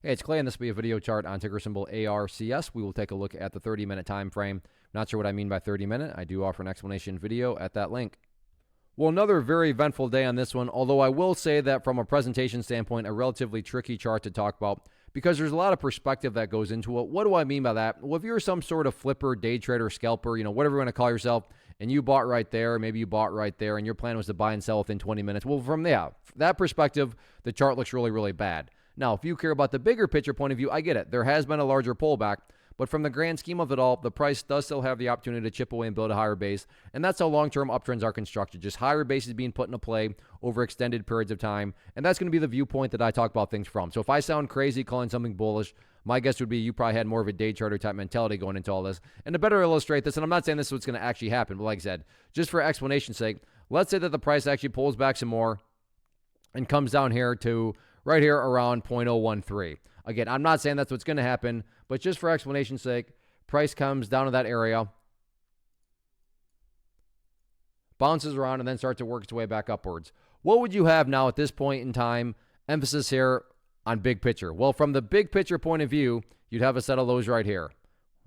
Hey, it's Clay, and this will be a video chart on ticker symbol ARCS. We will take a look at the 30-minute time frame. Not sure what I mean by 30-minute. I do offer an explanation video at that link. Well, another very eventful day on this one, although I will say that from a presentation standpoint, a relatively tricky chart to talk about because there's a lot of perspective that goes into it. What do I mean by that? Well, if you're some sort of flipper, day trader, scalper, whatever you want to call yourself, and you bought right there, maybe you bought right there, and your plan was to buy and sell within 20 minutes, well, from that perspective, the chart looks really, really bad. Now, if you care about the bigger picture point of view, I get it. There has been a larger pullback, but from the grand scheme of it all, the price does still have the opportunity to chip away and build a higher base, and that's how long-term uptrends are constructed. Just higher bases being put into play over extended periods of time, and that's going to be the viewpoint that I talk about things from. So if I sound crazy calling something bullish, my guess would be you probably had more of a day charter type mentality going into all this. And to better illustrate this, and I'm not saying this is what's going to actually happen, but like I said, just for explanation's sake, let's say that the price actually pulls back some more and comes down here to right here around 0.013. Again, I'm not saying that's what's going to happen, but just for explanation's sake, price comes down to that area, bounces around, and then starts to work its way back upwards. What would you have now at this point in time? Emphasis here on big picture. Well, from the big picture point of view, you'd have a set of lows right here.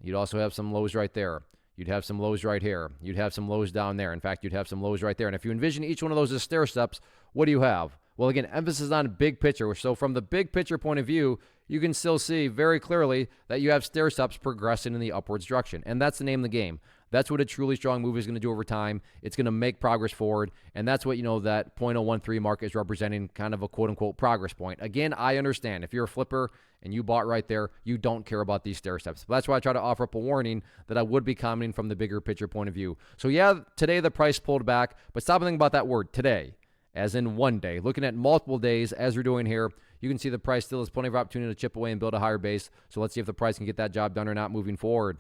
You'd also have some lows right there. You'd have some lows right here. You'd have some lows down there. In fact, you'd have some lows right there. And if you envision each one of those as stair steps, what do you have? Well, again, emphasis on big picture. So from the big picture point of view, you can still see very clearly that you have stair steps progressing in the upwards direction. And that's the name of the game. That's what a truly strong move is going to do over time. It's going to make progress forward. And that's what, that 0.013 mark is representing, kind of a quote-unquote progress point. Again, I understand. If you're a flipper and you bought right there, you don't care about these stair steps. But that's why I try to offer up a warning that I would be commenting from the bigger picture point of view. So yeah, today the price pulled back, but stop and think about that word, today, as in one day. Looking at multiple days, as we're doing here, you can see the price still has plenty of opportunity to chip away and build a higher base. So let's see if the price can get that job done or not moving forward.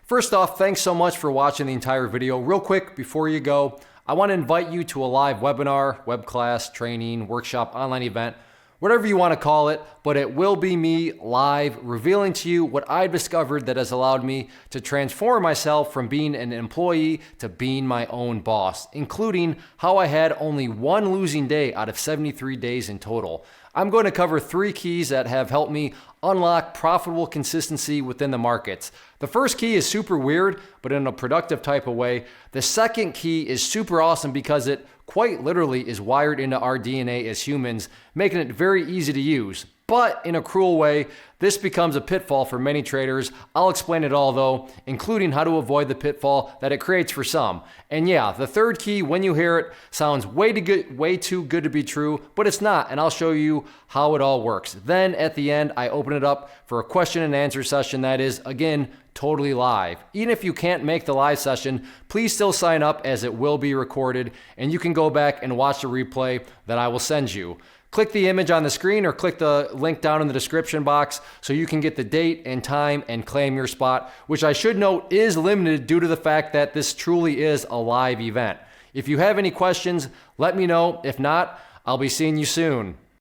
First off, thanks so much for watching the entire video. Real quick, before you go, I want to invite you to a live webinar, web class, training, workshop, online event, whatever you want to call it, but it will be me live revealing to you what I've discovered that has allowed me to transform myself from being an employee to being my own boss, including how I had only one losing day out of 73 days in total. I'm going to cover 3 keys that have helped me unlock profitable consistency within the markets. The first key is super weird, but in a productive type of way. The second key is super awesome because it quite literally is wired into our DNA as humans, making it very easy to use. But in a cruel way, this becomes a pitfall for many traders. I'll explain it all though, including how to avoid the pitfall that it creates for some. And yeah, the third key, when you hear it, sounds way too good to be true, but it's not, and I'll show you how it all works. Then at the end, I open it up for a question and answer session that is, again, totally live. Even if you can't make the live session, please still sign up as it will be recorded, and you can go back and watch the replay that I will send you. Click the image on the screen or click the link down in the description box so you can get the date and time and claim your spot, which I should note is limited due to the fact that this truly is a live event. If you have any questions, let me know. If not, I'll be seeing you soon.